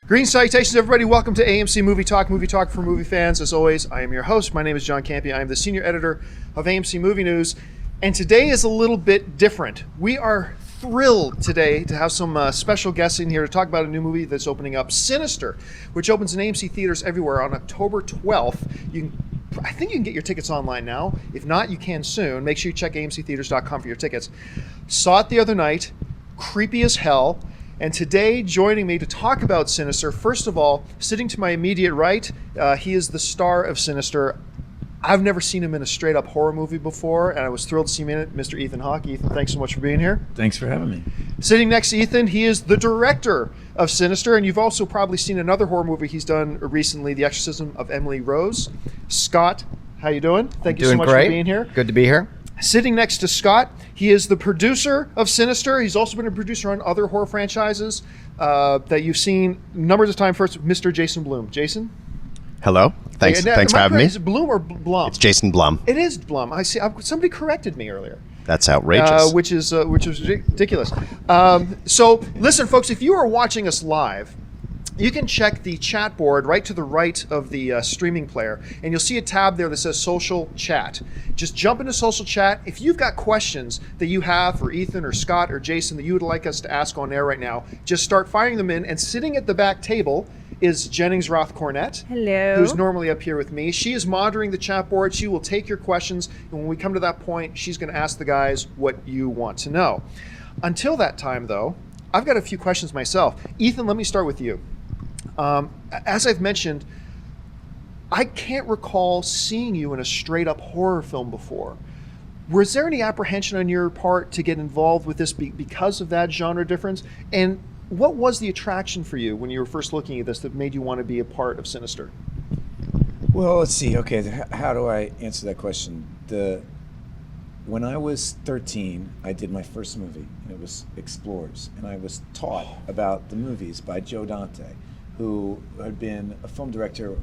Greetings, salutations, everybody. Welcome to AMC Movie Talk for movie fans. As always, I am your host. My name is John Campea. I am the senior editor of AMC Movie News. And today is a little bit different. We are thrilled today to have some special guests in here to talk about a new movie that's opening up, Sinister, which opens in AMC theaters everywhere on October 12th. I think you can get your tickets online now. If not, you can soon. Make sure you check amctheaters.com for your tickets. Saw it the other night. Creepy as hell. And today, joining me to talk about Sinister, first of all, sitting to my immediate right, he is the star of Sinister. I've never seen him in a straight-up horror movie before, and I was thrilled to see him in it, Mr. Ethan Hawke. Ethan, thanks so much for being here. Thanks for having me. Sitting next to Ethan, he is the director of Sinister, and you've also probably seen another horror movie he's done recently, The Exorcism of Emily Rose. Scott, how you doing? Thank you so much for being here. Good to be here. Sitting next to Scott, he is the producer of Sinister. He's also been a producer on other horror franchises that you've seen numbers of times. First, Mr. Jason Blum. Jason? Hello. Thanks for having me. Is it Blum or Blum? It's Jason Blum. It is Blum. I see. Somebody corrected me earlier. That's outrageous. Which is ridiculous. So listen, folks, if you are watching us live, you can check the chat board right to the right of the streaming player, and you'll see a tab there that says Social Chat. Just jump into Social Chat. If you've got questions that you have for Ethan or Scott or Jason that you would like us to ask on air right now, just start firing them in. And sitting at the back table is Jennings Roth-Cornett. Hello. Who's normally up here with me. She is monitoring the chat board. She will take your questions, and when we come to that point, she's going to ask the guys what you want to know. Until that time, though, I've got a few questions myself. Ethan, let me start with you. As I've mentioned, I can't recall seeing you in a straight-up horror film before. Was there any apprehension on your part to get involved with this because of that genre difference? And what was the attraction for you when you were first looking at this that made you want to be a part of Sinister? Well, let's see. Okay, how do I answer that question? When I was 13, I did my first movie, and it was Explorers, and I was taught about the movies by Joe Dante, who had been a film director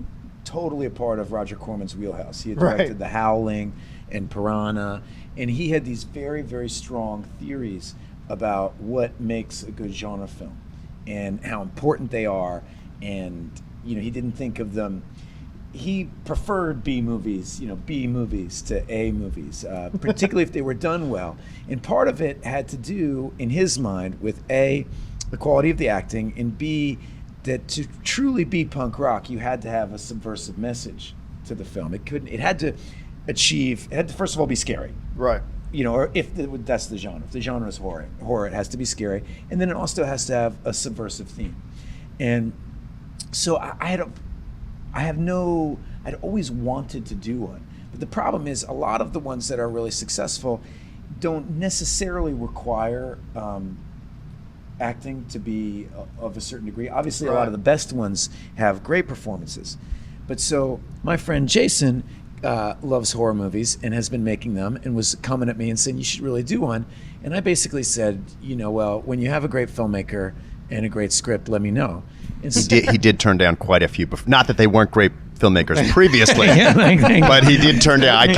totally a part of Roger Corman's wheelhouse. He had directed The Howling and Piranha, and he had these very, very strong theories about what makes a good genre film and how important they are. And he didn't think of them. He preferred B movies to A movies, particularly if they were done well. And part of it had to do, in his mind, with A, the quality of the acting, and B, that to truly be punk rock, you had to have a subversive message to the film. It had to first of all be scary. Right. Or that's the genre. If the genre is horror, it has to be scary. And then it also has to have a subversive theme. And so I'd always wanted to do one. But the problem is a lot of the ones that are really successful don't necessarily require acting to be of a certain degree. Obviously, a lot of the best ones have great performances. But so my friend Jason loves horror movies and has been making them and was coming at me and saying, you should really do one. And I basically said, well, when you have a great filmmaker and a great script, let me know. And he did turn down quite a few. Not that they weren't great filmmakers previously, but he did turn down. I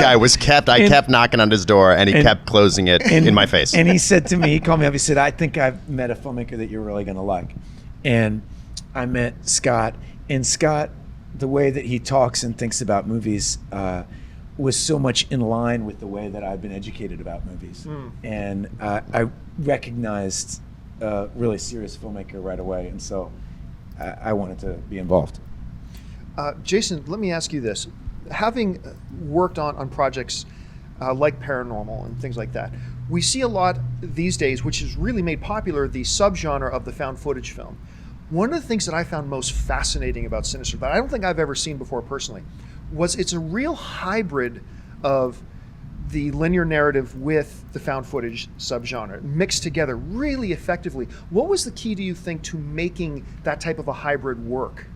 kept knocking on his door, and he kept closing it in my face. And he said to me, he called me up, he said, I think I've met a filmmaker that you're really going to like. And I met Scott, and Scott, the way that he talks and thinks about movies was so much in line with the way that I've been educated about movies. And I recognized a really serious filmmaker right away, and so I wanted to be involved. Jason, let me ask you this. Having worked on projects like Paranormal and things like that, we see a lot these days, which has really made popular the subgenre of the found footage film. One of the things that I found most fascinating about Sinister, that I don't think I've ever seen before personally, was it's a real hybrid of the linear narrative with the found footage subgenre mixed together really effectively. What was the key, do you think, to making that type of a hybrid work?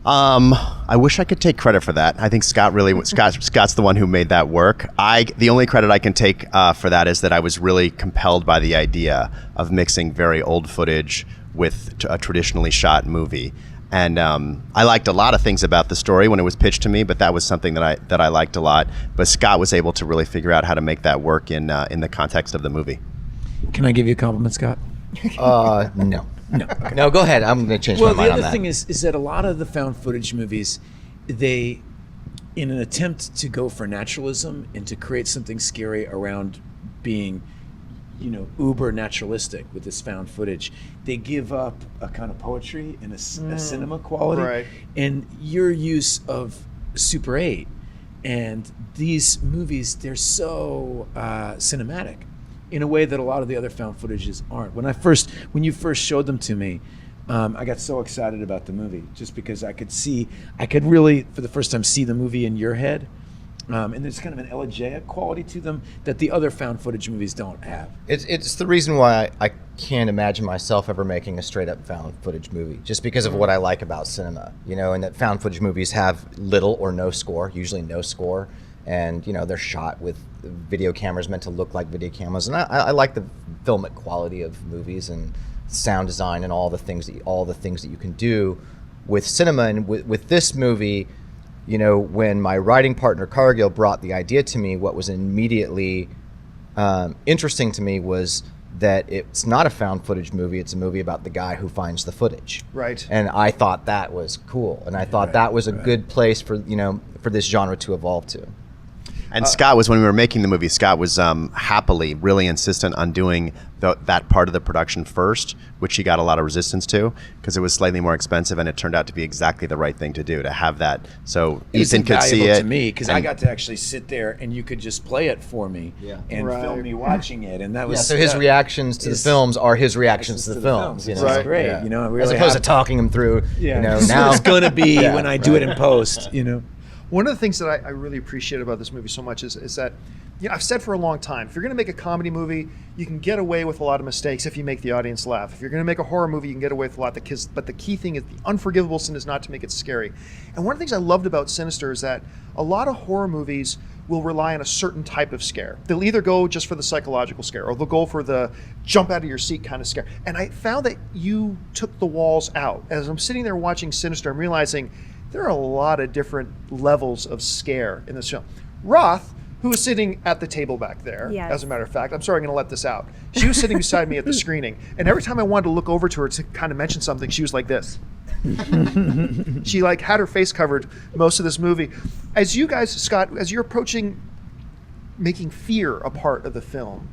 I wish I could take credit for that. I think Scott's the one who made that work. The only credit I can take for that is that I was really compelled by the idea of mixing very old footage with a traditionally shot movie. And I liked a lot of things about the story when it was pitched to me, but that was something that I liked a lot. But Scott was able to really figure out how to make that work in the context of the movie. Can I give you a compliment, Scott? No. No, go ahead. I'm going to change my Well, mind the on other that. thing is that a lot of the found footage movies, they, in an attempt to go for naturalism and to create something scary around being, uber naturalistic with this found footage, they give up a kind of poetry and a cinema quality. Right. And your use of Super 8 and these movies, they're so cinematic in a way that a lot of the other found footages aren't. When you first showed them to me, I got so excited about the movie just because I could really, for the first time, see the movie in your head. And there's kind of an elegiac quality to them that the other found footage movies don't have. It's the reason why I can't imagine myself ever making a straight up found footage movie, just because of what I like about cinema, and that found footage movies have little or no score, usually no score, and they're shot with video cameras meant to look like video cameras, and I like the filmic quality of movies and sound design and all the things that you can do with cinema. And with this movie, when my writing partner Cargill brought the idea to me, what was immediately interesting to me was that it's not a found footage movie. It's a movie about the guy who finds the footage. Right. And I thought that was cool, and I thought that was a good place for this genre to evolve to. And Scott was, when we were making the movie, Scott was happily really insistent on doing that part of the production first, which he got a lot of resistance to because it was slightly more expensive, and it turned out to be exactly the right thing to do, to have that so Ethan could see it. To me, because I got to actually sit there and you could just play it for me and film me watching it, and that was so his reactions to the films are his reactions to the films. It's Right. great, Yeah. really as opposed to talking him through. This is Now what it's gonna be when I do it in post. One of the things that I really appreciate about this movie so much is that, I've said for a long time, if you're going to make a comedy movie, you can get away with a lot of mistakes if you make the audience laugh. If you're going to make a horror movie, you can get away with a lot. But the key thing is the unforgivable sin is not to make it scary. And one of the things I loved about Sinister is that a lot of horror movies will rely on a certain type of scare. They'll either go just for the psychological scare, or they'll go for the jump out of your seat kind of scare. And I found that you took the walls out. As I'm sitting there watching Sinister, I'm realizing there are a lot of different levels of scare in this film. Roth, who was sitting at the table back there, as a matter of fact, I'm sorry, I'm going to let this out. She was sitting beside me at the screening, and every time I wanted to look over to her to kind of mention something, she was like this. She had her face covered most of this movie. As you guys, Scott, as you're approaching making fear a part of the film,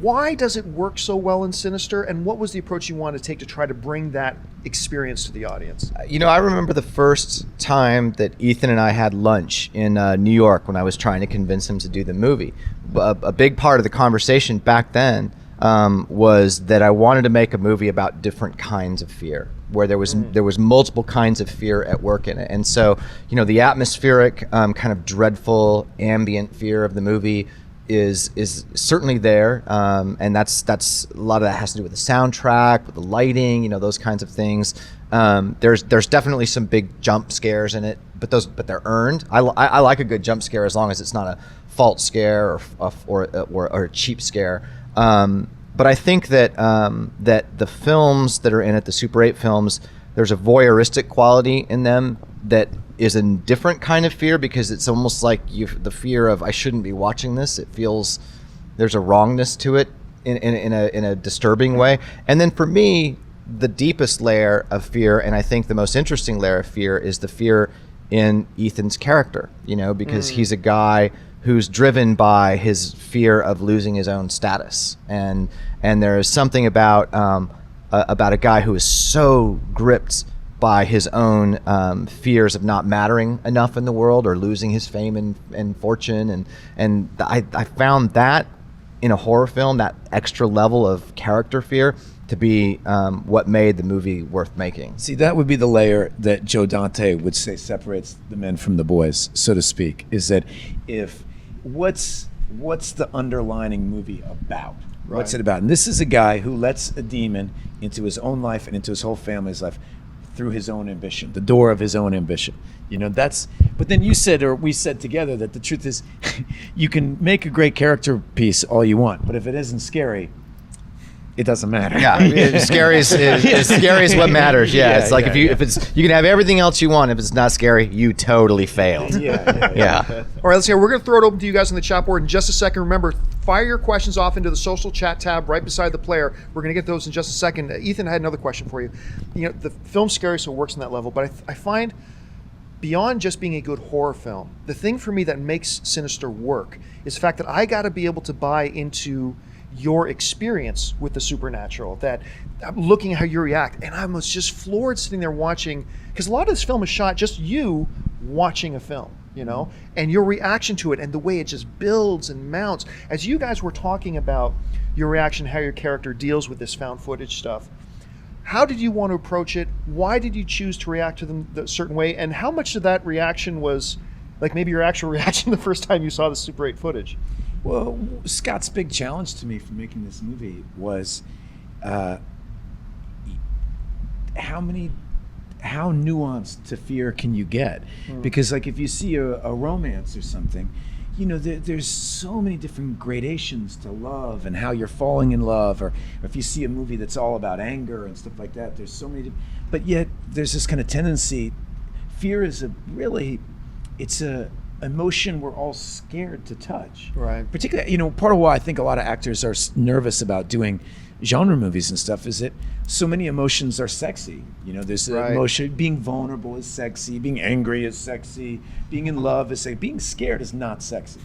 why does it work so well in Sinister, and what was the approach you wanted to take to try to bring that experience to the audience? I remember the first time that Ethan and I had lunch in New York when I was trying to convince him to do the movie. A big part of the conversation back then was that I wanted to make a movie about different kinds of fear, where there was multiple kinds of fear at work in it. And so, the atmospheric, kind of dreadful, ambient fear of the movie is certainly there, and that's a lot of that has to do with the soundtrack, with the lighting, those kinds of things. There's definitely some big jump scares in it, but they're earned. I like a good jump scare as long as it's not a false scare or a cheap scare. But I think that that the films that are in it, the Super 8 films, there's a voyeuristic quality in them that is a different kind of fear, because it's almost like the fear of, I shouldn't be watching this. It feels there's a wrongness to it in a disturbing way. And then for me, the deepest layer of fear, and I think the most interesting layer of fear, is the fear in Ethan's character, because he's a guy who's driven by his fear of losing his own status. And there is something about a guy who is so gripped by his own fears of not mattering enough in the world, or losing his fame and fortune. And I found that in a horror film, that extra level of character fear, to be what made the movie worth making. See, that would be the layer that Joe Dante would say separates the men from the boys, so to speak, is that what's the underlining movie about? Right. What's it about? And this is a guy who lets a demon into his own life and into his whole family's life through his own ambition, the door of his own ambition. But then you said, or we said together, that the truth is you can make a great character piece all you want, but if it isn't scary, it doesn't matter. Yeah, scary is scary is what matters. It's like if you can have everything else you want, if it's not scary, you totally failed. Yeah. All right, let's see. We're going to throw it open to you guys on the chat board in just a second. Remember, fire your questions off into the social chat tab right beside the player. We're going to get those in just a second. Ethan, I had another question for you. You know, the film's scary, so it works on that level, but I find beyond just being a good horror film, the thing for me that makes Sinister work is the fact that I got to be able to buy into your experience with the supernatural, that I'm looking at how you react, and I was just floored sitting there watching, because a lot of this film is shot just you watching a film, you know, and your reaction to it and the way it just builds and mounts. As you guys were talking about your reaction, how your character deals with this found footage stuff, how did you want to approach it? Why did you choose to react to them a certain way? And how much of that reaction was like maybe your actual reaction the first time you saw the Super 8 footage? Well, Scott's big challenge to me for making this movie was how nuanced to fear can you get? Because like if you see a romance or something, you know, there's so many different gradations to love and how you're falling in love, or if you see a movie that's all about anger and stuff like that, there's so many but yet there's this kind of tendency. Fear is it's a emotion we're all scared to touch. Right. Particularly, you know, part of why I think a lot of actors are nervous about doing genre movies and stuff is that so many emotions are sexy. You know, there's the emotion, being vulnerable is sexy, being angry is sexy, being in love is sexy, being scared is not sexy,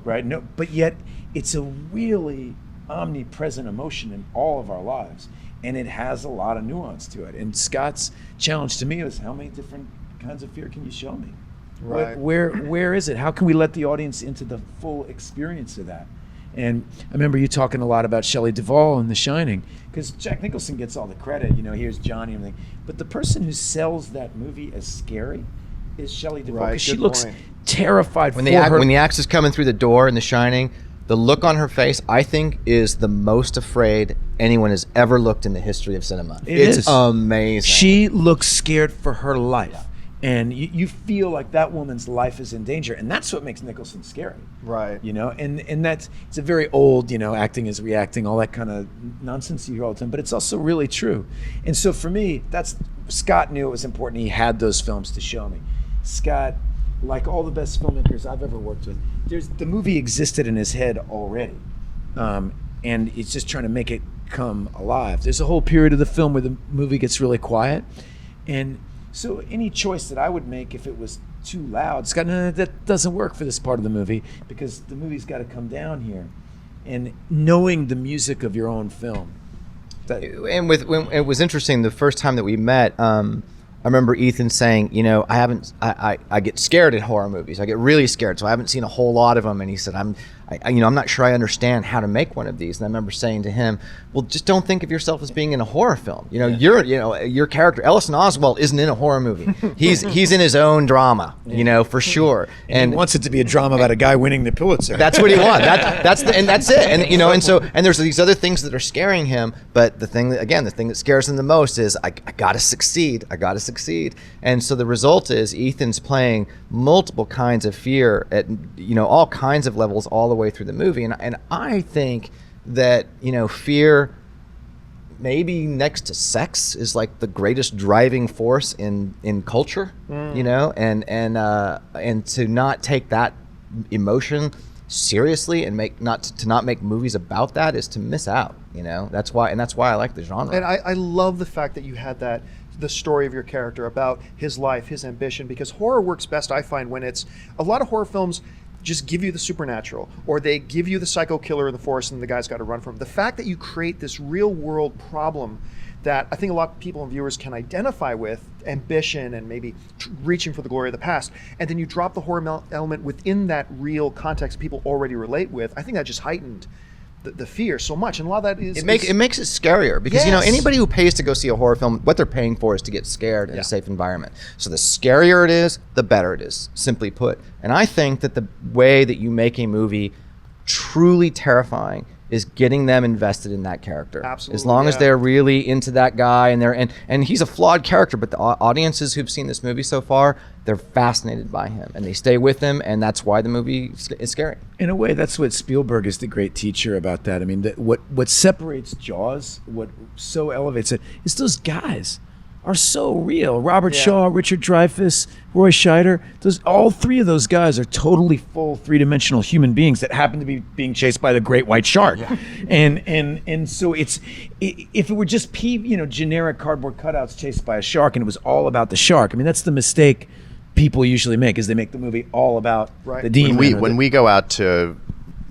right? No, but yet it's a really omnipresent emotion in all of our lives, and it has a lot of nuance to it. And Scott's challenge to me was, how many different kinds of fear can you show me? Right. Where is it? How can we let the audience into the full experience of that? And I remember you talking a lot about Shelley Duvall in The Shining, because Jack Nicholson gets all the credit, you know, here's Johnny and everything. But the person who sells that movie as scary is Shelley Duvall. Right, Because she good looks point. terrified When her. the axe is coming through the door in The Shining, the look on her face, I think, is the most afraid anyone has ever looked in the history of cinema. It's amazing. She looks scared for her life. And you feel like that woman's life is in danger, and that's what makes Nicholson scary. Right. You know, and it's a very old, you know, acting is reacting, all that kind of nonsense you hear all the time, but it's also really true. And so for me, Scott knew it was important. He had those films to show me. Scott, like all the best filmmakers I've ever worked with, the movie existed in his head already, and he's just trying to make it come alive. There's a whole period of the film where the movie gets really quiet, and so any choice that I would make if it was too loud, Scott, no, that doesn't work for this part of the movie, because the movie's got to come down here. And knowing the music of your own film. When it was interesting, the first time that we met, I remember Ethan saying, you know, I get scared in horror movies. I get really scared, so I haven't seen a whole lot of them. And he said, I'm not sure I understand how to make one of these. And I remember saying to him, well, just don't think of yourself as being in a horror film. You know, your character, Ellison Oswald, isn't in a horror movie. He's in his own drama, you know, for sure. And he wants it to be a drama about a guy winning the Pulitzer. That's what he wants. That's it. And you know, and there's these other things that are scaring him. But the thing that scares him the most is I gotta succeed. And so the result is Ethan's playing multiple kinds of fear at, you know, all kinds of levels all the way through the movie. And I think that, you know, fear, maybe next to sex, is like the greatest driving force in culture, you know, and to not take that emotion seriously and not make movies about that is to miss out, you know. That's why I like the genre. And I love the fact that you had the story of your character about his life, his ambition, because horror works best, I find, when it's a lot of horror films just give you the supernatural, or they give you the psycho killer in the forest and the guy's got to run from him. The fact that you create this real world problem that I think a lot of people and viewers can identify with, ambition and maybe reaching for the glory of the past, and then you drop the horror element within that real context people already relate with, I think that just heightened the fear so much. And a lot of that is it makes it scarier, because you know, anybody who pays to go see a horror film, what they're paying for is to get scared in a safe environment. So the scarier it is, the better it is, simply put. And I think that the way that you make a movie truly terrifying is getting them invested in that character. Absolutely. As long as they're really into that guy, and he's a flawed character, but the audiences who've seen this movie so far, they're fascinated by him and they stay with him, and that's why the movie is scary. In a way, that's what Spielberg is the great teacher about that. I mean, what separates Jaws, what so elevates it, is those guys. are so real. Robert Yeah. Shaw, Richard Dreyfuss, Roy Scheider, all three of those guys are totally full three-dimensional human beings that happen to be being chased by the great white shark. Yeah. And so if it were just generic cardboard cutouts chased by a shark and it was all about the shark, I mean, that's the mistake people usually make, is they make the movie all about the demon. When we go out to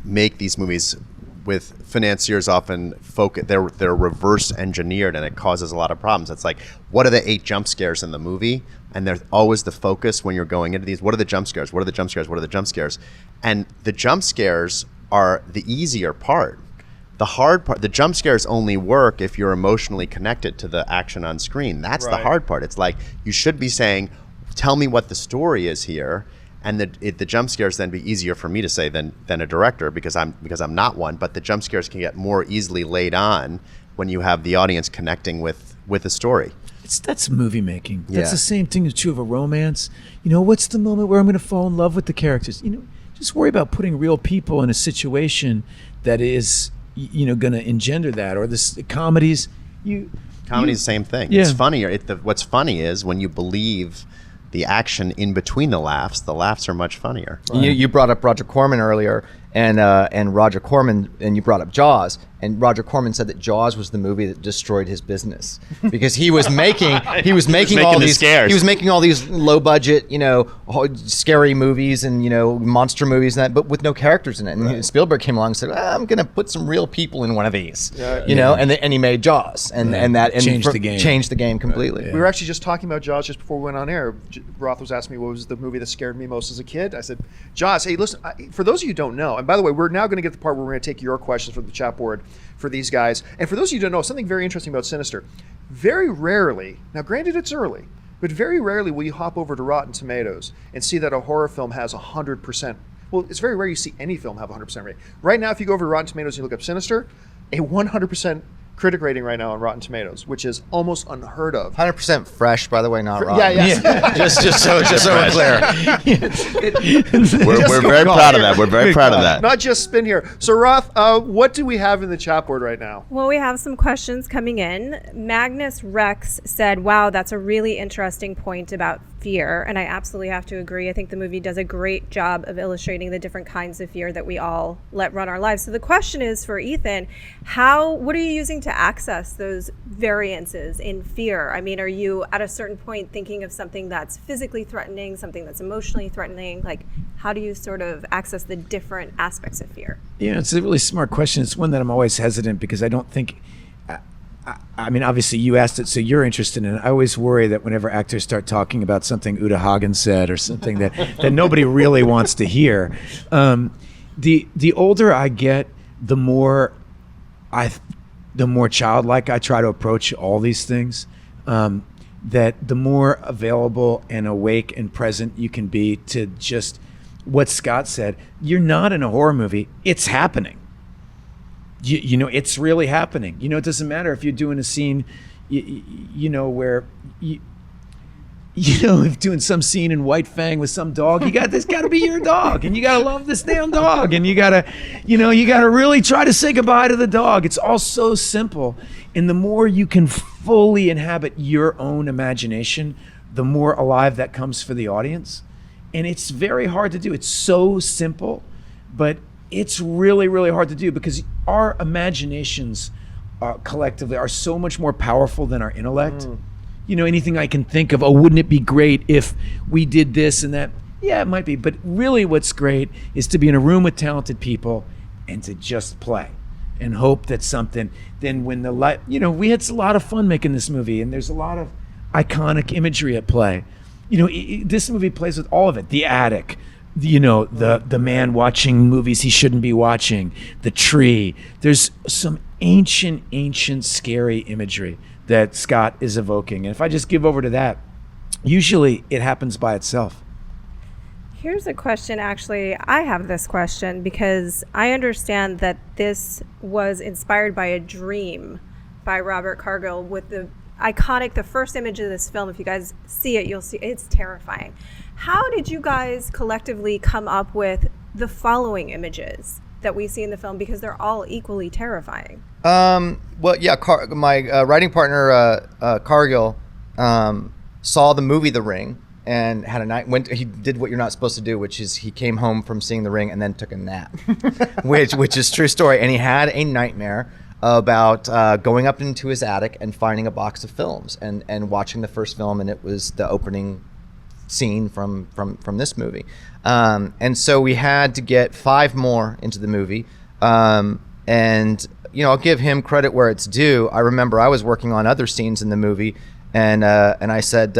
make these movies with financiers, often they're reverse engineered, and it causes a lot of problems. It's like, what are the 8 jump scares in the movie? And there's always the focus when you're going into these. What are the jump scares? What are the jump scares? What are the jump scares? And the jump scares are the easier part. The hard part, the jump scares only work if you're emotionally connected to the action on screen. That's the hard part. It's like, you should be saying, tell me what the story is here. And the jump scares then be easier for me to say than a director, because I'm not one. But the jump scares can get more easily laid on when you have the audience connecting with the story. That's movie making. That's the same thing that's true of a romance. What's the moment where I'm going to fall in love with the characters? Just worry about putting real people in a situation that is going to engender that. Or the comedies. Comedy's the same thing. Yeah. It's funnier. What's funny is when you believe the action in between the laughs are much funnier. Right. You brought up Roger Corman earlier, and Roger Corman, and you brought up Jaws, and Roger Corman said that Jaws was the movie that destroyed his business because he was making all these low budget, scary movies and monster movies and that, but with no characters in it. And Spielberg came along and said, I'm going to put some real people in one of these, and he made Jaws, and changed the game completely. We were actually just talking about Jaws just before we went on air. Roth was asking me what was the movie that scared me most as a kid. I said, Jaws. Hey, listen, for those of you who don't know, and by the way, we're now going to get to the part where we're going to take your questions from the chat board for these guys. And for those of you who don't know, something very interesting about Sinister. Very rarely, now granted it's early, but very rarely will you hop over to Rotten Tomatoes and see that a horror film has 100%. Well, it's very rare you see any film have 100% rating. Right now, if you go over to Rotten Tomatoes and you look up Sinister, a 100% critic rating right now on Rotten Tomatoes, which is almost unheard of. 100% fresh, by the way, not rotten. Yeah. just so we're clear. We're very proud of that. We're very proud of that. Not just spin here. So Roth, what do we have in the chat board right now? Well, we have some questions coming in. Magnus Rex said, wow, that's a really interesting point about fear. And I absolutely have to agree. I think the movie does a great job of illustrating the different kinds of fear that we all let run our lives. So the question is for Ethan, what are you using to access those variances in fear? I mean, are you at a certain point thinking of something that's physically threatening, something that's emotionally threatening? Like, how do you sort of access the different aspects of fear? Yeah, it's a really smart question. It's one that I'm always hesitant because I don't think, I mean, obviously you asked it, so you're interested in it. I always worry that whenever actors start talking about something Uta Hagen said or something that nobody really wants to hear, the older I get, the more childlike I try to approach all these things. That the more available and awake and present you can be to just what Scott said. You're not in a horror movie; it's happening. It's really happening. It doesn't matter if you're doing a scene, where if doing some scene in White Fang with some dog, this got to be your dog, and you got to love this damn dog, and you got to really try to say goodbye to the dog. It's all so simple, and the more you can fully inhabit your own imagination, the more alive that comes for the audience, and it's very hard to do. It's so simple, but it's really, really hard to do because our imaginations collectively are so much more powerful than our intellect. Anything I can think of, wouldn't it be great if we did this and that? Yeah, it might be. But really what's great is to be in a room with talented people and to just play and hope that something, then when the light, we had a lot of fun making this movie and there's a lot of iconic imagery at play. This movie plays with all of it. The attic, the man watching movies he shouldn't be watching, the tree. There's some ancient scary imagery that Scott is evoking. And if I just give over to that, usually it happens by itself. Here's a question, actually. I have this question because I understand that this was inspired by a dream by Robert Cargill with the first image of this film. If you guys see it, you'll see it's terrifying. How did you guys collectively come up with the following images that we see in the film? Because they're all equally terrifying. Well, yeah, my writing partner, Cargill, saw the movie The Ring and had a night. He did what you're not supposed to do, which is he came home from seeing The Ring and then took a nap, which is true story. And he had a nightmare about going up into his attic and finding a box of films and watching the first film, and it was the opening scene from this movie. And so we had to get 5 more into the movie. And I'll give him credit where it's due. I remember I was working on other scenes in the movie, and I said,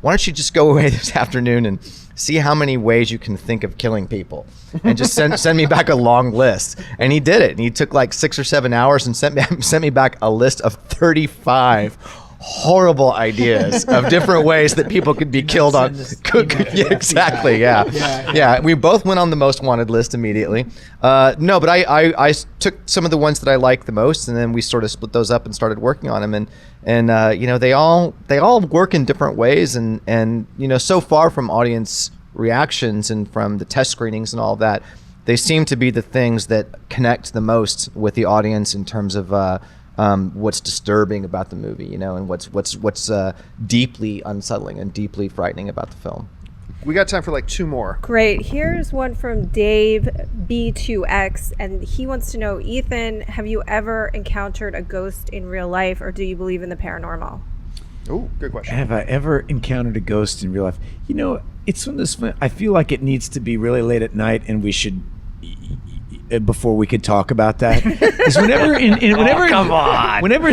why don't you just go away this afternoon and see how many ways you can think of killing people, and just send me back a long list. And he did it. And he took like 6 or 7 hours and sent me back a list of 35 horrible ideas of different ways that people could be killed on. Yeah, exactly. Yeah. We both went on the most wanted list immediately. No, but I took some of the ones that I liked the most, and then we sort of split those up and started working on them. And they all work in different ways. And so far from audience reactions and from the test screenings and all of that, they seem to be the things that connect the most with the audience in terms of what's disturbing about the movie, and what's deeply unsettling and deeply frightening about the film. We got time for like 2 more. Great. Here's one from Dave B2X, and he wants to know, Ethan, have you ever encountered a ghost in real life, or do you believe in the paranormal? Oh, good question. Have I ever encountered a ghost in real life? It's one of those. I feel like it needs to be really late at night, and we should. Before we could talk about that, because whenever in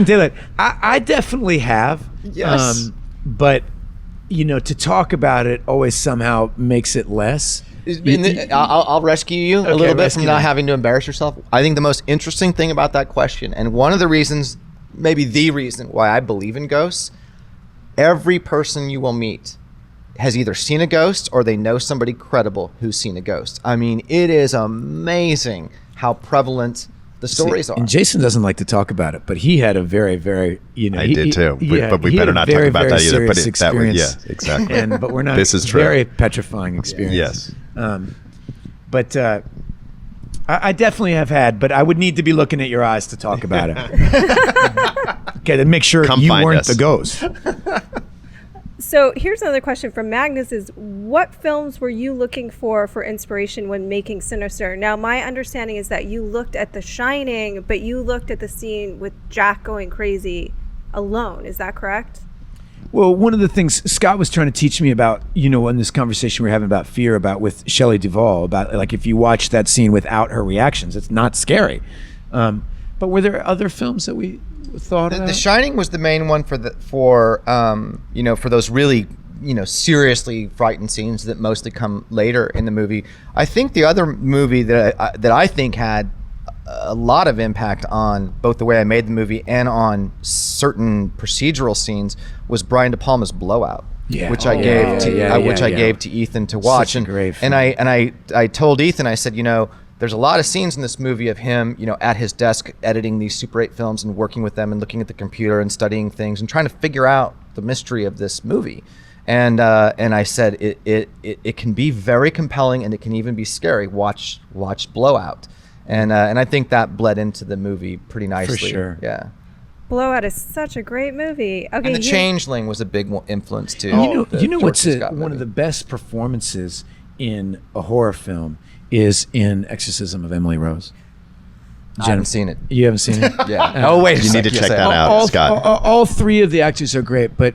daylight, I definitely have. Yes. But to talk about it always somehow makes it less. I'll rescue you a little bit from not having to embarrass yourself. I think the most interesting thing about that question, and one of the reasons, maybe the reason why I believe in ghosts, every person you will meet has either seen a ghost or they know somebody credible who's seen a ghost. I mean, it is amazing how prevalent the stories are. And Jason doesn't like to talk about it, but he had a very, very, I did too. But we better not talk about that either. But exactly. But we're not. This is true. Very petrifying experience. Yes. But I definitely have had. But I would need to be looking at your eyes to talk about it. Okay, to make sure you weren't the ghost. So here's another question from Magnus is, what films were you looking for inspiration when making Sinister? Now, my understanding is that you looked at The Shining, but you looked at the scene with Jack going crazy alone. Is that correct? Well, one of the things Scott was trying to teach me about, in this conversation we're having about fear, with Shelley Duvall, about like if you watch that scene without her reactions, it's not scary. But were there other films that we thought about? The Shining was the main one for those really seriously frightened scenes that mostly come later in the movie. I think the other movie that I think had a lot of impact on both the way I made the movie and on certain procedural scenes was Brian De Palma's Blowout. Yeah. Which I gave to Ethan to watch. Such a great film. And I told Ethan, I said, there's a lot of scenes in this movie of him, at his desk editing these Super 8 films and working with them and looking at the computer and studying things and trying to figure out the mystery of this movie. And I said it can be very compelling and it can even be scary. Watch Blowout, and I think that bled into the movie pretty nicely. For sure. Yeah. Blowout is such a great movie. Okay. And The Changeling was a big influence too. What's one of the best performances in a horror film is in Exorcism of Emily Rose. I haven't seen it. You haven't seen it? Yeah. Oh wait, you need to check that out, Scott. All 3 of the actors are great, but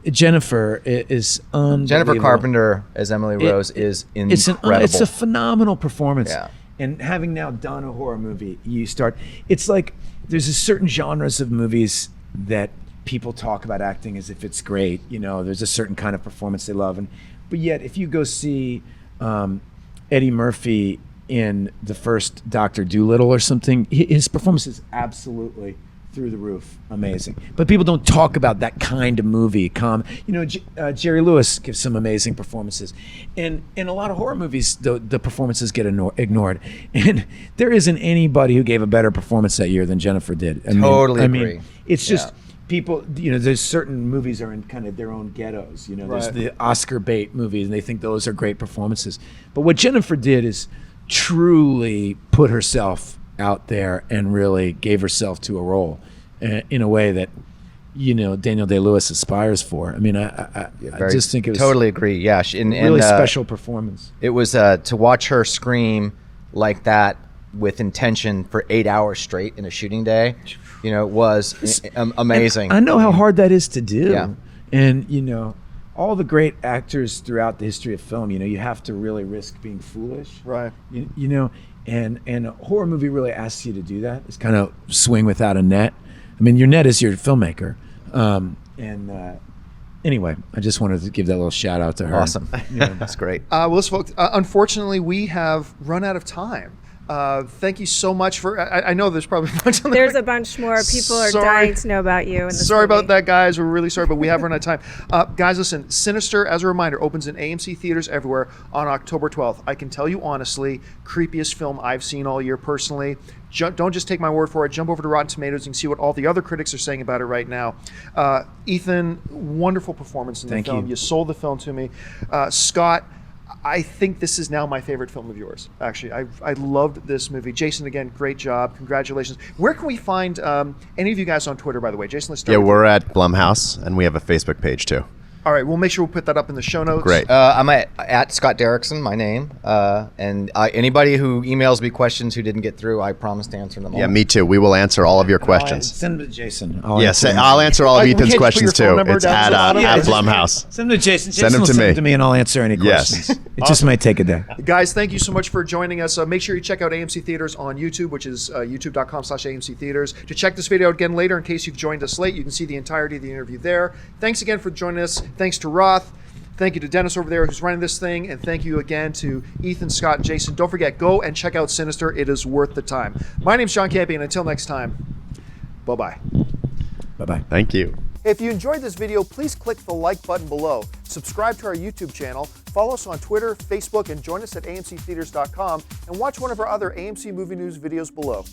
Jennifer is unbelievable. Jennifer Carpenter as Emily Rose is incredible. It's a phenomenal performance. Yeah. And having now done a horror movie, it's like there's a certain genres of movies that people talk about acting as if it's great. There's a certain kind of performance they love, but yet if you go see Eddie Murphy in the first Dr. Dolittle or something, his performance is absolutely through the roof amazing. But people don't talk about that kind of movie. Jerry Lewis gives some amazing performances. And in a lot of horror movies, the performances get ignored. And there isn't anybody who gave a better performance that year than Jennifer did. Totally agree. It's just... People, there's certain movies are in kind of their own ghettos. There's the Oscar bait movies, and they think those are great performances. But what Jennifer did is truly put herself out there and really gave herself to a role in a way that, Daniel Day-Lewis aspires for. I mean, I just think it was totally agree. Yeah, really special performance. It was to watch her scream like that with intention for 8 hours straight in a shooting day. It was amazing. I know how hard that is to do. Yeah. And all the great actors throughout the history of film, you have to really risk being foolish. Right. And a horror movie really asks you to do that. It's kind of swing without a net. I mean, your net is your filmmaker. Anyway, I just wanted to give that little shout out to her. Awesome. That's great. Well, listen, folks, unfortunately, we have run out of time. Thank you so much for. I know there's probably a bunch on the. There's a bunch more. People are dying to know about you. In this Sorry movie. about that, guys. We're really sorry, but we have run out of time. Guys, listen. Sinister, as a reminder, opens in AMC theaters everywhere on October 12th. I can tell you honestly, creepiest film I've seen all year personally. Don't just take my word for it. Jump over to Rotten Tomatoes and see what all the other critics are saying about it right now. Ethan, wonderful performance in the Thank film. you. You sold the film to me. Scott, I think this is now my favorite film of yours. Actually, I loved this movie. Jason, again, great job. Congratulations. Where can we find any of you guys on Twitter, by the way? Jason, let's start Yeah, with we're you. at Blumhouse, and we have a Facebook page too. All right, we'll make sure we'll put that up in the show notes. Great. I'm at Scott Derrickson, my name. And anybody who emails me questions who didn't get through, I promise to answer them all. Yeah, me too. We will answer all of your questions. Send them to Jason. Yes, I'll answer all of We Ethan's can't just put your questions phone too. number It's down at, at the bottom? at Yeah. Blumhouse. Send them to Jason. Send them will to send me. them to me, and I'll answer any Yes. questions. It just might take a day. Guys, thank you so much for joining us. Make sure you check out AMC Theaters on YouTube, which is youtube.com/AMC Theaters. To check this video again later, in case you've joined us late, you can see the entirety of the interview there. Thanks again for joining us. Thanks to Roth. Thank you to Dennis over there who's running this thing. And thank you again to Ethan, Scott, and Jason. Don't forget, go and check out Sinister. It is worth the time. My name's John Campy, and until next time, bye-bye. Bye-bye. Thank you. If you enjoyed this video, please click the like button below. Subscribe to our YouTube channel, follow us on Twitter, Facebook, and join us at amctheaters.com, and watch one of our other AMC Movie News videos below.